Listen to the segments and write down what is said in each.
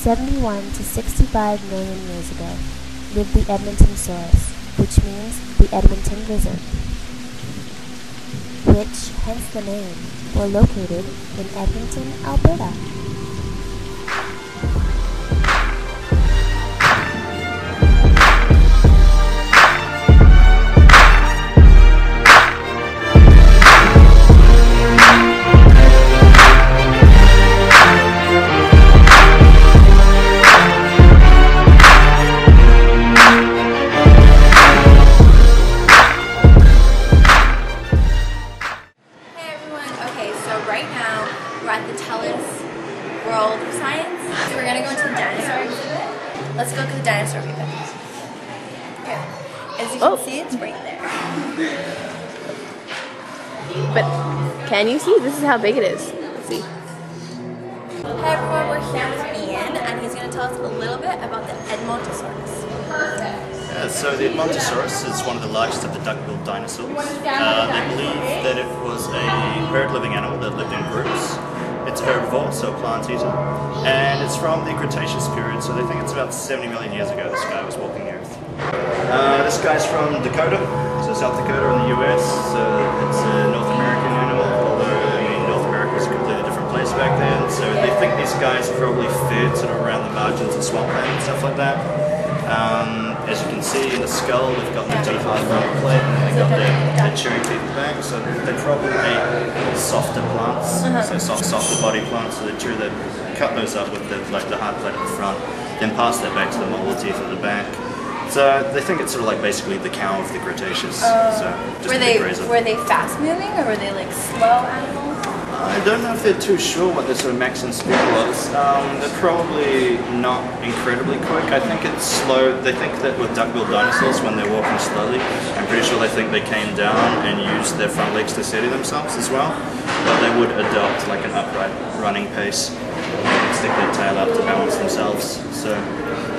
71 to 65 million years ago, lived the edmontosaurus, which means the Edmonton lizard, which, hence the name, were located in Edmonton, Alberta. Right now, we're at the Telus World of Science. So we're gonna go into the dinosaur exhibit. Let's go to the dinosaur exhibit. Okay. As you can see, it's right there. But can you see? This is how big it is. Let's see. Hey everyone, we're here with Ian, and he's gonna tell us a little bit about the edmontosaurus. So the edmontosaurus is one of the largest of the duck-billed dinosaurs. They believe that it was a herd-living animal that lived in groups. It's herbivore, so a plant eater, and it's from the Cretaceous period, so they think it's about 70 million years ago this guy was walking the earth. This guy's from Dakota, so South Dakota in the US, so it's a North American animal, although I mean North America was a completely different place back then, so they think these guys probably fed sort of around the margins of swampland and stuff like that. As you can see in the skull, they've got their teeth on the front plate and they've got their chewing teeth at the back, so they probably ate softer plants, so softer body plants, so they cut those up with the hard plate at the front, then pass that back to the molar teeth at the back. So they think it's sort of like basically the cow of the Cretaceous. So just were they fast moving or were they like slow animals? I don't know if they're too sure what their sort of maximum speed was. They're probably not incredibly quick. I think it's slow. They think that with duck-billed dinosaurs, when they're walking slowly, I'm pretty sure they think they came down and used their front legs to steady themselves as well. But they would adopt like an upright running pace and stick their tail out to balance themselves. So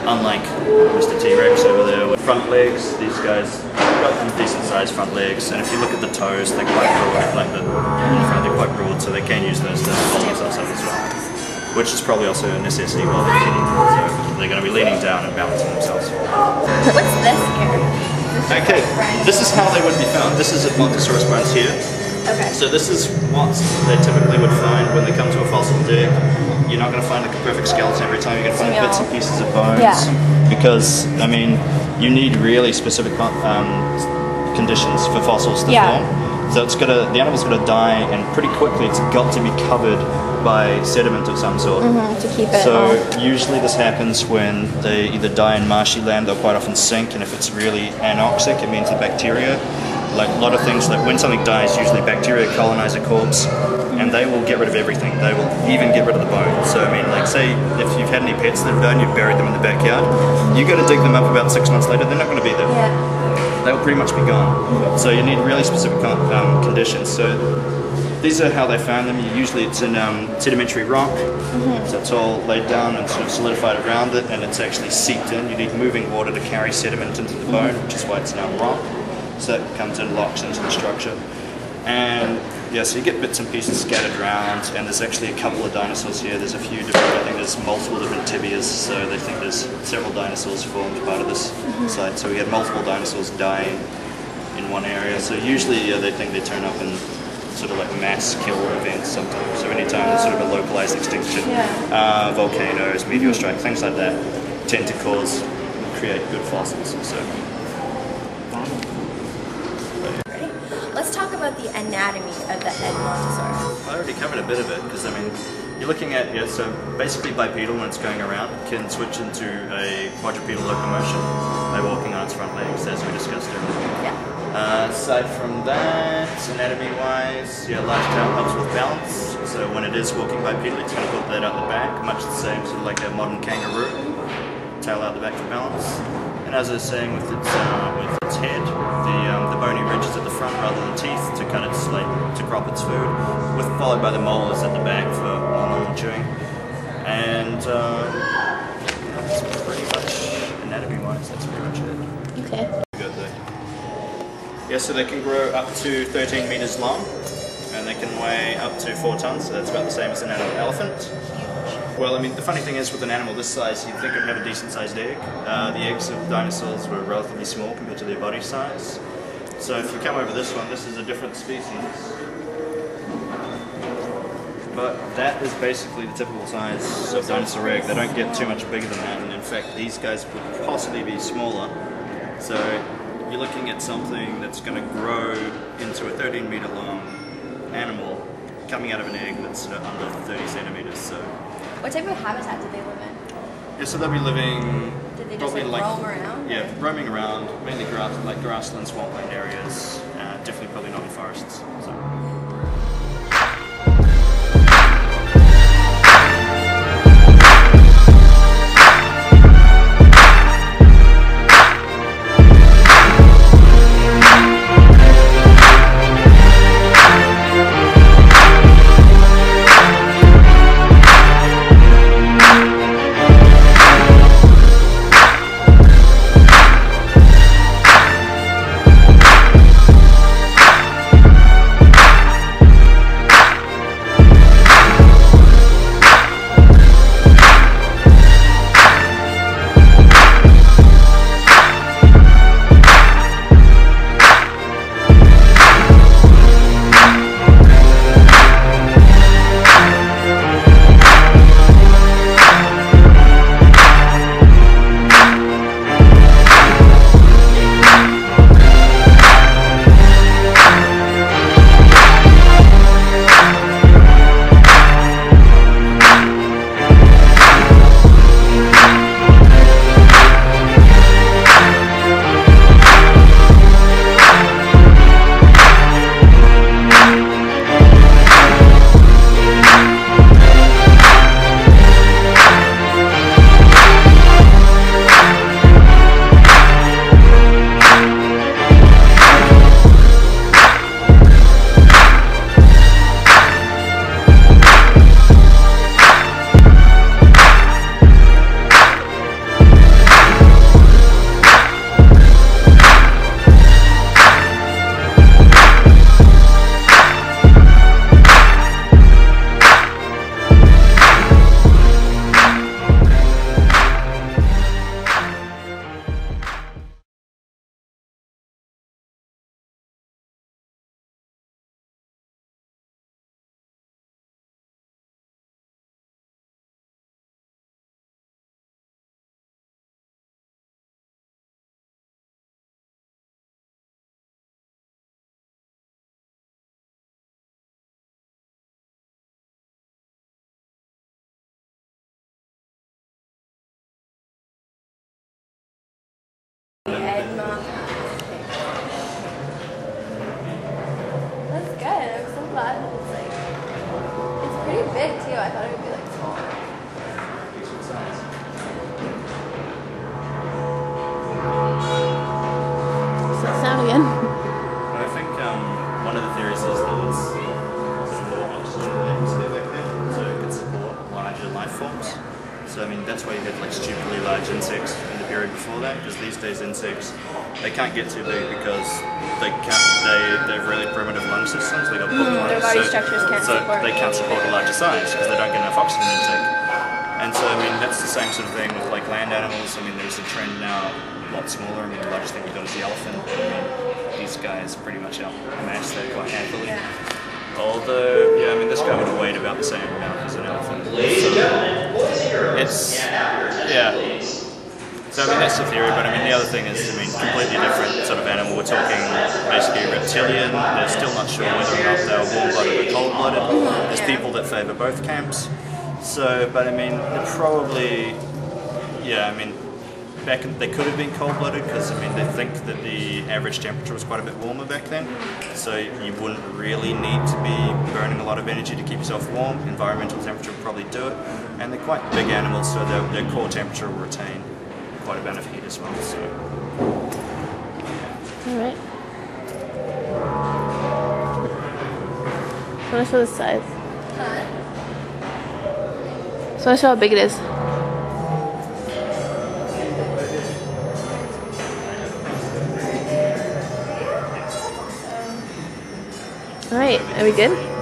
unlike Mr. T-Rex over there with front legs, these guys got decent sized front legs, and if you look at the toes, they're quite broad, like in front they're quite broad, so they can use those to hold themselves up as well, which is probably also a necessity while they're feeding, so they're going to be leaning down and balancing themselves. What's this here? Okay, this is how they would be found. This is edmontosaurus bones here. Okay. So this is what they typically would find when they come to a fossil dig. You're not going to find like a perfect skeleton every time. You're going to find bits and pieces of bones. Yeah. Because, I mean, you need really specific conditions for fossils to form. So the animal's got to die, and pretty quickly it's got to be covered by sediment of some sort. To keep it usually this happens when they either die in marshy land, they'll quite often sink, and if it's really anoxic, it means the bacteria, like a lot of things, like when something dies, usually bacteria colonize a corpse, and they will get rid of everything. They will even get rid of the bone. So I mean, like say if you've had any pets that have died and you've buried them in the backyard, you got to dig them up about 6 months later, they're not going to be there. Yeah. They'll pretty much be gone. So you need really specific conditions. So these are how they found them. Usually it's in sedimentary rock, so it's all laid down and sort of solidified around it, and it's actually seeped in. You need moving water to carry sediment into the bone, which is why it's now rock. So that comes and locks into the structure. And yeah, so you get bits and pieces scattered around, and there's actually a couple of dinosaurs here. There's a few different, I think there's multiple different tibias, so they think there's several dinosaurs formed part of this site. So we had multiple dinosaurs dying in one area. So usually they think they turn up in sort of like mass kill events sometimes. So anytime there's sort of a localized extinction, volcanoes, meteor strike, things like that tend to create good fossils. So. Let's talk about the anatomy of the edmontosaurus. I already covered a bit of it, because I mean, you're looking at, so basically bipedal when it's going around can switch into a quadrupedal locomotion by walking on its front legs, as we discussed earlier. Yeah. Aside from that, anatomy-wise, large tail helps with balance, so when it is walking bipedally, it's going to put that out the back, much the same, sort of like a modern kangaroo, tail out the back for balance. And as I was saying, with its head, the bony ridges at the front rather than teeth to cut its to crop its food, followed by the molars at the back for more normal chewing. And that's pretty much anatomy-wise. That's pretty much it. Okay. Good there. Yeah, so they can grow up to 13 meters long, and they can weigh up to 4 tons. So that's about the same as an adult elephant. Well, I mean, the funny thing is with an animal this size, you'd think it would have a decent-sized egg. The eggs of dinosaurs were relatively small compared to their body size. So if you come over this one, this is a different species. But that is basically the typical size of dinosaur egg. They don't get too much bigger than that, and in fact these guys would possibly be smaller. So you're looking at something that's going to grow into a 13-meter long animal coming out of an egg that's under 30 centimeters. So What type of habitat do they live in? yeah, so they'll be living Did they just probably roam around? Yeah, roaming around, mainly grassland, swampland areas. Definitely probably not in forests. So. That's good. I'm so glad that it's pretty big too. I thought it would be like smaller. Sound again. I think one of the theories is that it's more oxygen layers there back there, so it can support larger life forms. So I mean that's why you had like stupidly large insects in the period before that, because these days insects they can't get too big because they have really primitive lung systems. They got book Their lungs, body structures can't so support. they can't support a larger size because they don't get enough oxygen intake. And so I mean that's the same sort of thing with like land animals. I mean there's a trend now a lot smaller. I mean the largest thing we've got is the elephant. I mean these guys pretty much outmatch that quite happily. Yeah. Although, yeah, I mean, this guy would weigh about the same amount as an elephant. So it's, yeah. So, I mean, that's the theory, but I mean, the other thing is, I mean, completely different sort of animal. We're talking basically reptilian. They're still not sure whether or not they're warm-blooded or cold-blooded. There's people that favour both camps. So, but I mean, they're probably, yeah, I mean, they could have been cold-blooded because I mean they think that the average temperature was quite a bit warmer back then, so you wouldn't really need to be burning a lot of energy to keep yourself warm. Environmental temperature would probably do it, and they're quite big animals, so their core temperature will retain quite a bit of heat as well. So. All right. I want to show the size. So I want to show how big it is. Alright, are we good?